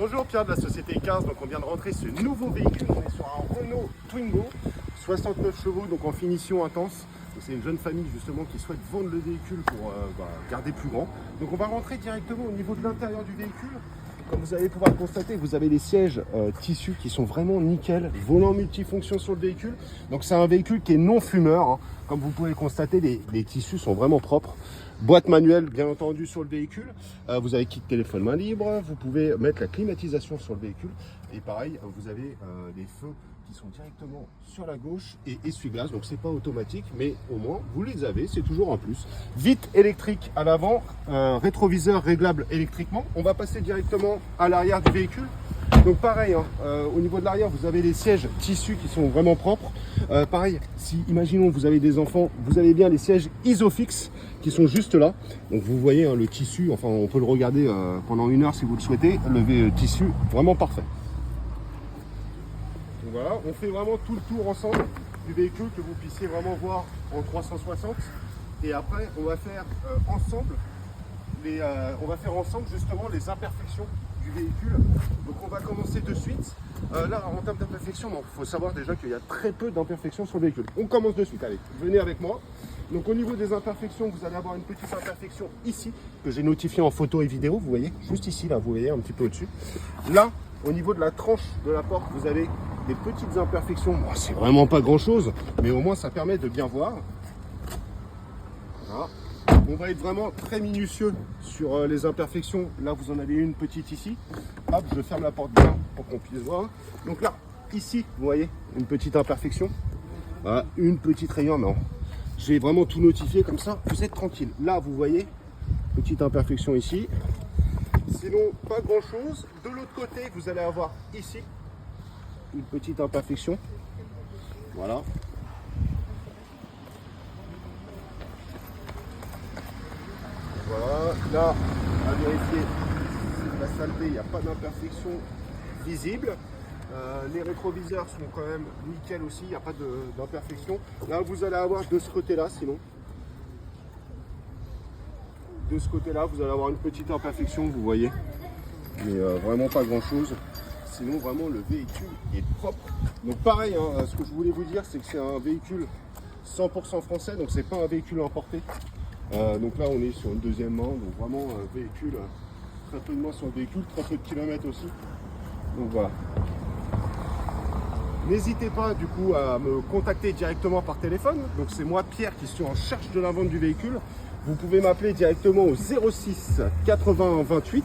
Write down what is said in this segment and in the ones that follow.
Bonjour, Pierre de la société 15, donc on vient de rentrer ce nouveau véhicule, on est sur un Renault Twingo, 69 chevaux, donc en finition intense. C'est une jeune famille justement qui souhaite vendre le véhicule pour garder plus grand. Donc on va rentrer directement au niveau de l'intérieur du véhicule. Comme vous allez pouvoir le constater, vous avez les sièges tissus qui sont vraiment nickel, volant multifonction sur le véhicule. Donc c'est un véhicule qui est non fumeur, hein. Comme vous pouvez le constater, les tissus sont vraiment propres. Boîte manuelle bien entendu sur le véhicule, vous avez kit téléphone main libre, vous pouvez mettre la climatisation sur le véhicule et pareil vous avez des feux qui sont directement sur la gauche et essuie-glace, donc c'est pas automatique mais au moins vous les avez, c'est toujours un plus. Vitre électrique à l'avant, rétroviseur réglable électriquement. On va passer directement à l'arrière du véhicule. Donc pareil, hein, au niveau de l'arrière, vous avez les sièges tissus qui sont vraiment propres. Pareil, si imaginons vous avez des enfants, vous avez bien les sièges Isofix qui sont juste là. Donc vous voyez hein, le tissu, enfin on peut le regarder pendant une heure si vous le souhaitez, le tissu vraiment parfait. Donc voilà, on fait vraiment tout le tour ensemble du véhicule que vous puissiez vraiment voir en 360. Et après, on va faire ensemble justement les imperfections du véhicule. Donc on va commencer de suite. Là en termes d'imperfections, il faut savoir déjà qu'il y a très peu d'imperfections sur le véhicule. On commence de suite, allez, venez avec moi. Donc au niveau des imperfections, vous allez avoir une petite imperfection ici, que j'ai notifiée en photo et vidéo, vous voyez, juste ici, là, vous voyez, un petit peu au-dessus. Là, au niveau de la tranche de la porte, vous avez des petites imperfections. Bon, c'est vraiment pas grand-chose, mais au moins ça permet de bien voir. Voilà. On va être vraiment très minutieux sur les imperfections. Là, vous en avez une petite ici. Hop, je ferme la porte bien pour qu'on puisse voir. Donc là, ici, vous voyez, une petite imperfection. Voilà, une petite rayon, non. J'ai vraiment tout notifié comme ça, vous êtes tranquille. Là, vous voyez, petite imperfection ici. Sinon, pas grand-chose. De l'autre côté, vous allez avoir ici une petite imperfection. Voilà. Voilà, là, à vérifier la saleté, il n'y a pas d'imperfection visible. Les rétroviseurs sont quand même nickel aussi, il n'y a pas d'imperfection. Là, vous allez avoir de ce côté-là, sinon. De ce côté-là, vous allez avoir une petite imperfection, vous voyez. Mais vraiment pas grand-chose. Sinon, vraiment, le véhicule est propre. Donc pareil, hein, ce que je voulais vous dire, c'est que c'est un véhicule 100% français, donc c'est pas un véhicule importé. Donc là on est sur une deuxième main, donc vraiment véhicule, très peu de mains sur le véhicule, très peu de kilomètres aussi. Donc voilà. N'hésitez pas du coup à me contacter directement par téléphone. Donc c'est moi Pierre qui suis en charge de la vente du véhicule. Vous pouvez m'appeler directement au 06 80 28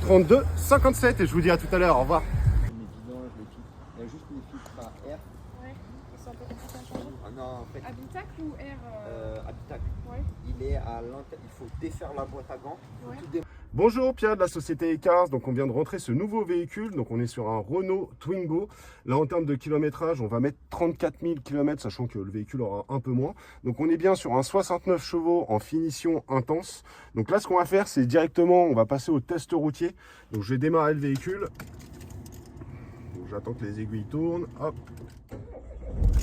32 57 et je vous dis à tout à l'heure, au revoir. Les vidanges, les filtres. Il y a juste les filtres à air. Ouais, c'est un peu compliqué à changer. Ah non, en fait, Habitacle ou air habitacle. Ouais. Il est à l'intérieur. Il faut défaire la boîte à gants. Ouais. Bonjour, Pierre de la société 15, donc on vient de rentrer ce nouveau véhicule, donc on est sur un Renault Twingo. Là en termes de kilométrage, on va mettre 34 000 km, sachant que le véhicule aura un peu moins. Donc on est bien sur un 69 chevaux en finition intense. Donc là ce qu'on va faire, c'est directement, on va passer au test routier. Donc je vais démarrer le véhicule. Donc j'attends que les aiguilles tournent, hop.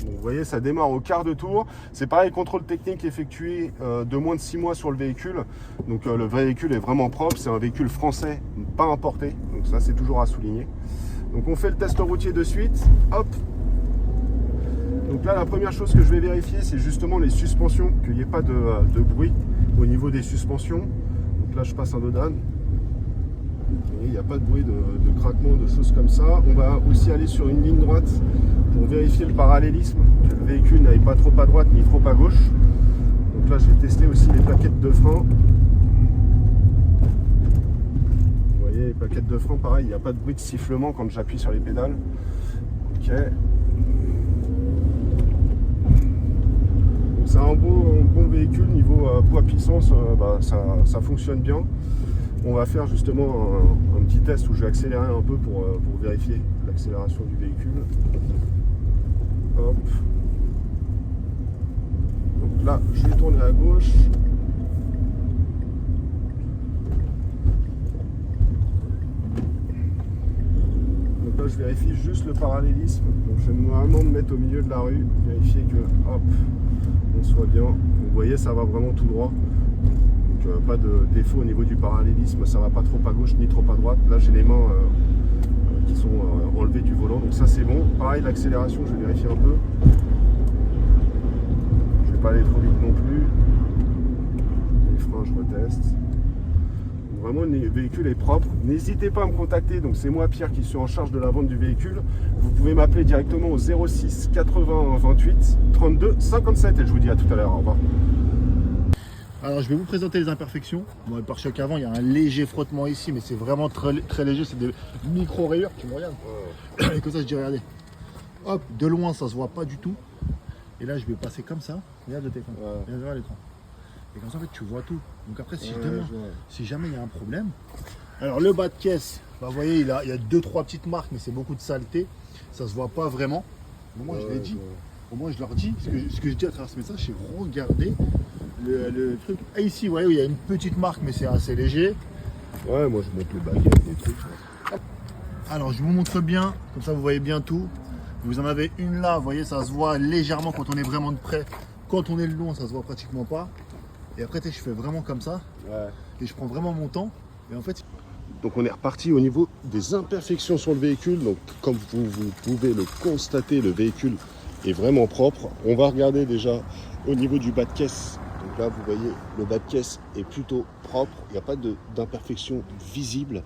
Donc, vous voyez, ça démarre au quart de tour. C'est pareil, contrôle technique effectué de moins de 6 mois sur le véhicule. Donc le véhicule est vraiment propre. C'est un véhicule français, pas importé. Donc ça, c'est toujours à souligner. Donc on fait le test routier de suite. Hop. Donc là, la première chose que je vais vérifier, c'est justement les suspensions, qu'il n'y ait pas de bruit au niveau des suspensions. Donc là, je passe un dodane. Il n'y a pas de bruit de craquement, de choses comme ça. On va aussi aller sur une ligne droite pour vérifier le parallélisme, que le véhicule n'aille pas trop à droite ni trop à gauche. Donc là, je vais tester aussi les plaquettes de frein. Vous voyez, les plaquettes de frein, pareil, il n'y a pas de bruit de sifflement quand j'appuie sur les pédales. Ok. C'est un bon véhicule, niveau poids-puissance, ça fonctionne bien. On va faire justement un petit test où je vais accélérer un peu pour vérifier l'accélération du véhicule. Hop. Donc là, je vais tourner à gauche. Donc là, je vérifie juste le parallélisme. Donc je vais normalement me mettre au milieu de la rue, vérifier que, hop, on soit bien. Vous voyez, ça va vraiment tout droit. Pas de défaut au niveau du parallélisme, ça va pas trop à gauche ni trop à droite. Là j'ai les mains qui sont enlevés du volant. Donc ça c'est bon. Pareil, l'accélération, je vais vérifier un peu. Je vais pas aller trop vite non plus. Les freins, je reteste. Donc vraiment, le véhicule est propre. N'hésitez pas à me contacter. Donc c'est moi Pierre qui suis en charge de la vente du véhicule. Vous pouvez m'appeler directement au 06 80 28 32 57 et je vous dis à tout à l'heure. Au revoir. Alors je vais vous présenter les imperfections. Bon, le pare-choc avant, il y a un léger frottement ici, mais c'est vraiment très léger, c'est des micro-rayures. Tu me regardes. Et comme ça, je dis regardez. Hop, de loin, ça se voit pas du tout. Et là, je vais passer comme ça. Regarde le téléphone. Regarde vers l'écran. Et comme ça, en fait, tu vois tout. Donc après, si jamais il y a un problème. Alors le bas de caisse, bah, vous voyez, il y a 2-3 petites marques, mais c'est beaucoup de saleté. Ça se voit pas vraiment. Au moins, je l'ai dit. Au moins, je leur dis. Ce que je dis à travers ce message, c'est regardez le truc. Et ici, vous voyez, il y a une petite marque, mais c'est assez léger. Ouais, moi je monte les baguettes, les trucs. Alors, je vous montre bien, comme ça vous voyez bien tout. Vous en avez une là, vous voyez, ça se voit légèrement quand on est vraiment de près. Quand on est de loin, ça se voit pratiquement pas. Et après, je fais vraiment comme ça. Ouais. Et je prends vraiment mon temps. Et en fait, Donc on est reparti au niveau des imperfections sur le véhicule. Donc comme vous pouvez le constater, le véhicule est vraiment propre. On va regarder déjà au niveau du bas de caisse. Donc là vous voyez le bas de caisse est plutôt propre. Il n'y a pas d'imperfection visible.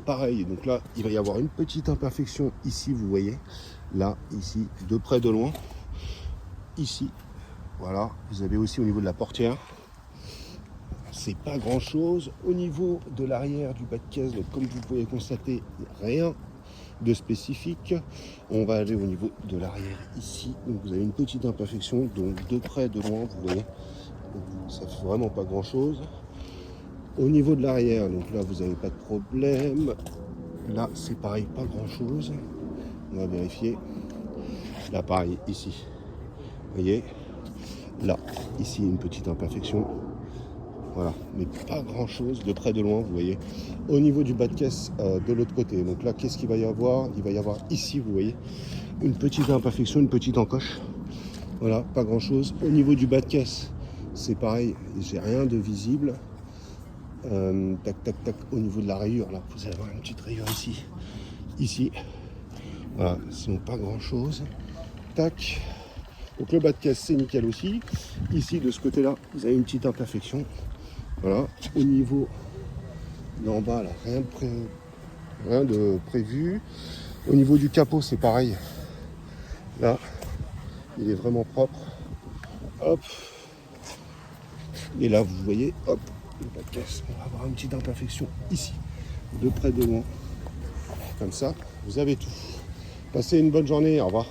Pareil, donc là il va y avoir une petite imperfection ici, vous voyez. Là, ici, de près de loin. Ici, voilà. Vous avez aussi au niveau de la portière. C'est pas grand chose. Au niveau de l'arrière du bas de caisse, donc comme vous pouvez constater, rien de spécifique. On va aller au niveau de l'arrière ici. Donc vous avez une petite imperfection, donc de près, de loin, vous voyez. Donc, ça fait vraiment pas grand chose. Au niveau de l'arrière, donc là vous n'avez pas de problème. Là c'est pareil, pas grand chose. On va vérifier. Là pareil, ici. Vous voyez. Là, ici une petite imperfection. Voilà, mais pas grand chose de près de loin, vous voyez. Au niveau du bas de caisse de l'autre côté, donc là, qu'est-ce qu'il va y avoir? Il va y avoir ici, vous voyez, une petite imperfection, une petite encoche. Voilà, pas grand chose. Au niveau du bas de caisse, c'est pareil, j'ai rien de visible. Tac, tac, tac. Au niveau de la rayure, là, vous allez avoir une petite rayure ici. Ici. Voilà, sinon pas grand chose. Tac. Donc le bas de caisse, c'est nickel aussi. Ici, de ce côté-là, vous avez une petite imperfection. Voilà, au niveau d'en bas, là, rien de prévu. Au niveau du capot, c'est pareil. Là, il est vraiment propre. Hop. Et là, vous voyez, hop, le bas de caisse, on va avoir une petite imperfection ici, de près de loin. Comme ça, vous avez tout. Passez une bonne journée, au revoir.